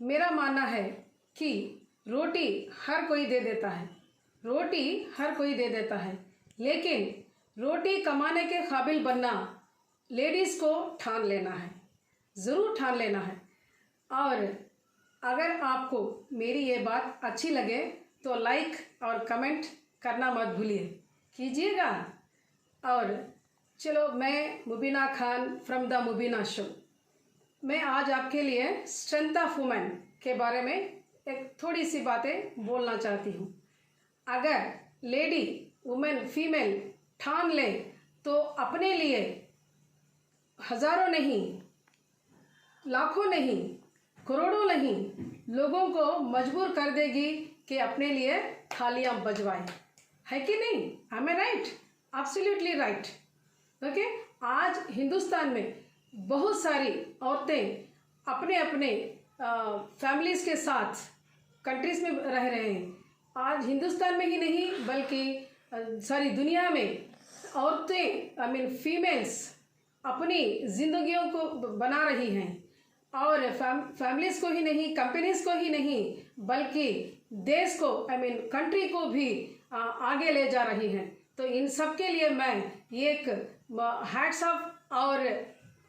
मेरा मानना है कि रोटी हर कोई दे देता है, रोटी हर कोई दे देता है, लेकिन रोटी कमाने के काबिल बनना लेडीज़ को ठान लेना है, ज़रूर ठान लेना है। और अगर आपको मेरी ये बात अच्छी लगे तो लाइक और कमेंट करना मत भूलिए, कीजिएगा। और चलो, मैं Mubina Khan from the Mubina show, मैं आज आपके लिए स्ट्रेंथ ऑफ वुमेन के बारे में एक थोड़ी सी बातें बोलना चाहती हूँ। अगर लेडी, वुमेन, फीमेल ठान ले तो अपने लिए हज़ारों नहीं, लाखों नहीं, करोड़ों नहीं लोगों को मजबूर कर देगी कि अपने लिए थालियां बजवाएं, है कि नहीं? एम आई राइट? Absolutely right. ओके, आज हिंदुस्तान में बहुत सारी औरतें अपने अपने फैमिलीज़ के साथ कंट्रीज़ में रह रहे हैं। आज हिंदुस्तान में ही नहीं बल्कि सारी दुनिया में औरतें, आई मीन फीमेल्स, अपनी ज़िंदगियों को बना रही हैं और फैमिलीज़ को ही नहीं, कंपनीज़ को ही नहीं बल्कि देश को, आई मीन कंट्री को भी आगे ले जा रही हैं। तो इन सब के लिए मैं एक हैट्स ऑफ और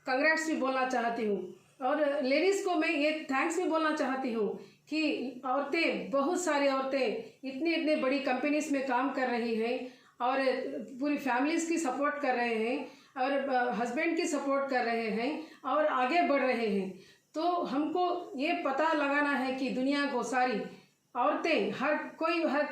कंग्रेट्स भी बोलना चाहती हूँ, और लेडीज़ को मैं एक थैंक्स भी बोलना चाहती हूँ कि औरतें, बहुत सारी औरतें इतनी बड़ी कंपनीज़ में काम कर रही हैं और पूरी फैमिलीज़ की सपोर्ट कर रहे हैं और हस्बैंड की सपोर्ट कर रहे हैं और आगे बढ़ रहे हैं। तो हमको ये पता लगाना है कि दुनिया को सारी औरतें हर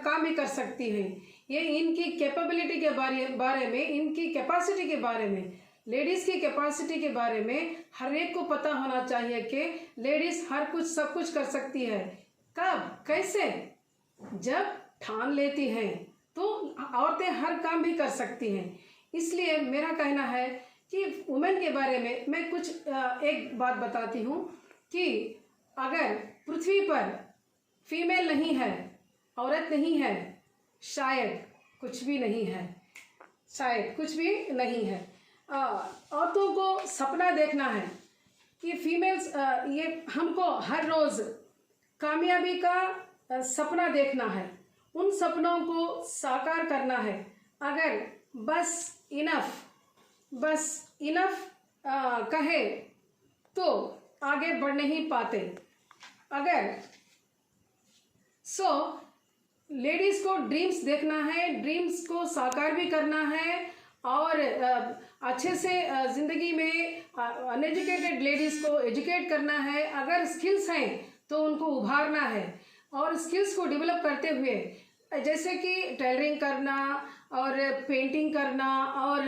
काम ही कर सकती हैं। ये इनकी कैपेबिलिटी के बारे में, इनकी कैपेसिटी के बारे में, लेडीज़ की कैपेसिटी के बारे में हर एक को पता होना चाहिए कि लेडीज़ हर कुछ, सब कुछ कर सकती है। कब, कैसे? जब ठान लेती हैं तो औरतें हर काम भी कर सकती हैं। इसलिए मेरा कहना है कि वुमेन के बारे में मैं कुछ एक बात बताती हूँ कि अगर पृथ्वी पर फीमेल नहीं है, औरत नहीं है, शायद कुछ भी नहीं है, शायद कुछ भी नहीं है। औरतों को सपना देखना है कि फीमेल्स, ये हमको हर रोज़ कामयाबी का सपना देखना है, उन सपनों को साकार करना है। अगर बस इनफ कहे तो आगे बढ़ नहीं पाते। अगर लेडीज़ को ड्रीम्स देखना है, ड्रीम्स को साकार भी करना है और अच्छे से ज़िंदगी में अनएजुकेटेड लेडीज़ को एजुकेट करना है। अगर स्किल्स हैं तो उनको उभारना है और स्किल्स को डेवलप करते हुए, जैसे कि टेलरिंग करना और पेंटिंग करना और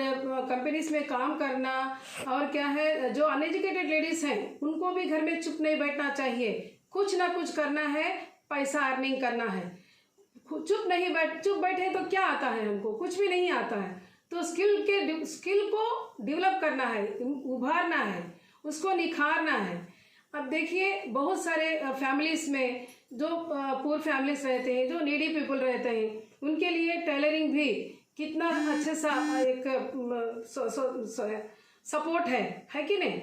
कंपनीज़ में काम करना, और क्या है, जो अनएजुकेटेड लेडीज़ हैं उनको भी घर में चुप नहीं बैठना चाहिए, कुछ ना कुछ करना है, पैसा अर्निंग करना है। चुप बैठे तो क्या आता है, हमको कुछ भी नहीं आता है। तो स्किल को डेवलप करना है, उभारना है, उसको निखारना है। अब देखिए, बहुत सारे फैमिलीज़ में जो पुअर फैमिलीज़ रहते हैं, जो नीडी पीपल रहते हैं, उनके लिए टेलरिंग भी कितना अच्छे सा एक सपोर्ट है कि नहीं?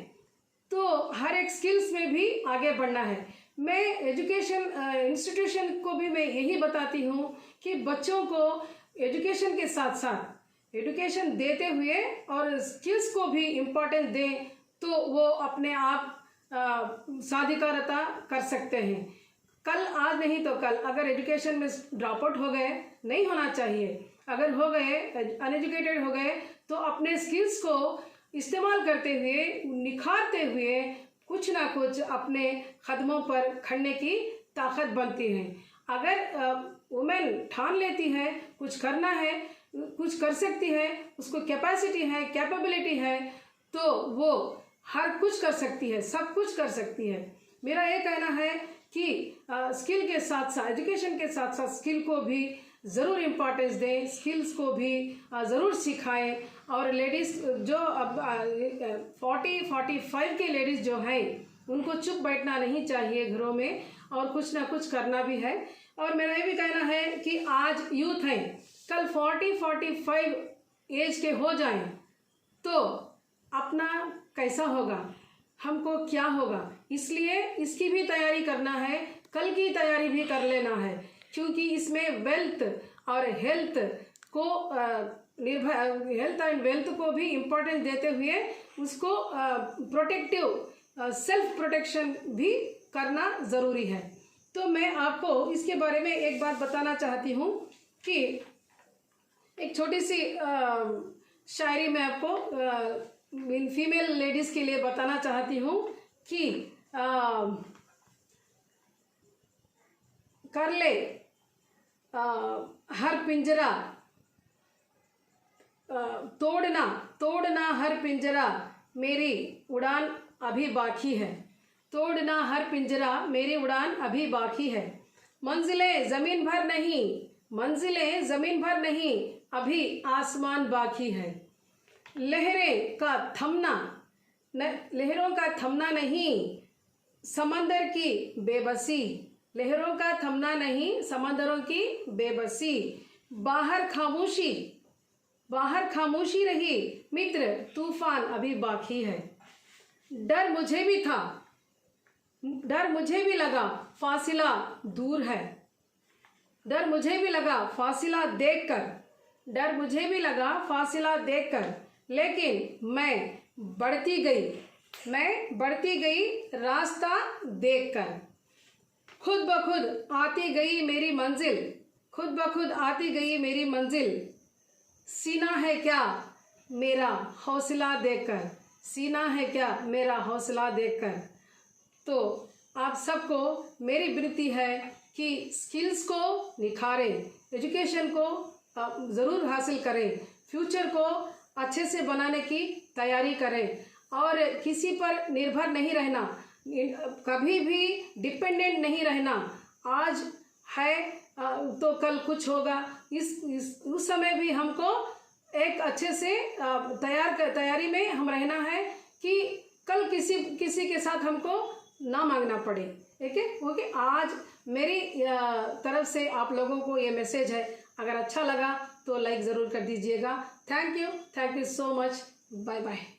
तो हर एक स्किल्स में भी आगे बढ़ना है। मैं एजुकेशन इंस्टीट्यूशन को भी मैं यही बताती हूँ कि बच्चों को एजुकेशन के साथ साथ एजुकेशन देते हुए और स्किल्स को भी इम्पोर्टेंस दें, तो वो अपने आप साधिकारता कर सकते हैं। कल, आज नहीं तो कल, अगर एजुकेशन में ड्रॉप आउट हो गए, नहीं होना चाहिए, अगर हो गए, अनएजुकेटेड हो गए, तो अपने स्किल्स को इस्तेमाल करते हुए, निखारते हुए कुछ ना कुछ अपने कदमों पर खड़ने की ताकत बनती है। अगर वुमेन ठान लेती है, कुछ करना है, कुछ कर सकती है, उसको कैपेसिटी है, कैपेबिलिटी है, तो वो हर कुछ कर सकती है, सब कुछ कर सकती है। मेरा ये कहना है कि स्किल के साथ साथ, एजुकेशन के साथ साथ स्किल को भी ज़रूर इम्पोर्टेंस दें, स्किल्स को भी ज़रूर सिखाएं। और लेडीज़ जो अब 40-45 के लेडीज़ जो हैं, उनको चुप बैठना नहीं चाहिए घरों में, और कुछ ना कुछ करना भी है। और मेरा ये भी कहना है कि आज यूथ हैं, कल 40-45 एज के हो जाएं तो अपना कैसा होगा? हमको क्या होगा, इसलिए इसकी भी तैयारी करना है, कल की तैयारी भी कर लेना है, क्योंकि इसमें वेल्थ और हेल्थ को हेल्थ एंड वेल्थ को भी इम्पोर्टेंस देते हुए उसको प्रोटेक्टिव सेल्फ प्रोटेक्शन भी करना ज़रूरी है। तो मैं आपको इसके बारे में एक बात बताना चाहती हूँ कि एक छोटी सी शायरी मैं आपको फीमेल लेडीज़ के लिए बताना चाहती हूँ कि कर ले हर पिंजरा, तोड़ना हर पिंजरा, मेरी उड़ान अभी बाकी है। तोड़ना हर पिंजरा, मेरी उड़ान अभी बाकी है। मंजिलें ज़मीन भर नहीं, अभी आसमान बाकी है। लहरों का थमना नहीं, समंदर की बेबसी। लहरों का थमना नहीं, समंदरों की बेबसी। बाहर खामोशी रही, मित्र तूफान अभी बाकी है। डर मुझे भी लगा, फासिला दूर है। डर मुझे भी लगा फासिला देखकर, लेकिन मैं बढ़ती गई रास्ता देखकर। खुद ब खुद आती गई मेरी मंजिल, सीना है क्या मेरा हौसला देखकर। तो आप सबको मेरी विनती है कि स्किल्स को निखारें, एजुकेशन को ज़रूर हासिल करें, फ्यूचर को अच्छे से बनाने की तैयारी करें और किसी पर निर्भर नहीं रहना, कभी भी डिपेंडेंट नहीं रहना। आज है तो कल कुछ होगा, उस समय भी हमको एक अच्छे से तैयारी में हम रहना है कि कल किसी के साथ हमको ना मांगना पड़े। ओके, आज मेरी तरफ से आप लोगों को ये मैसेज है। अगर अच्छा लगा तो लाइक ज़रूर कर दीजिएगा। Thank you so much. Bye bye.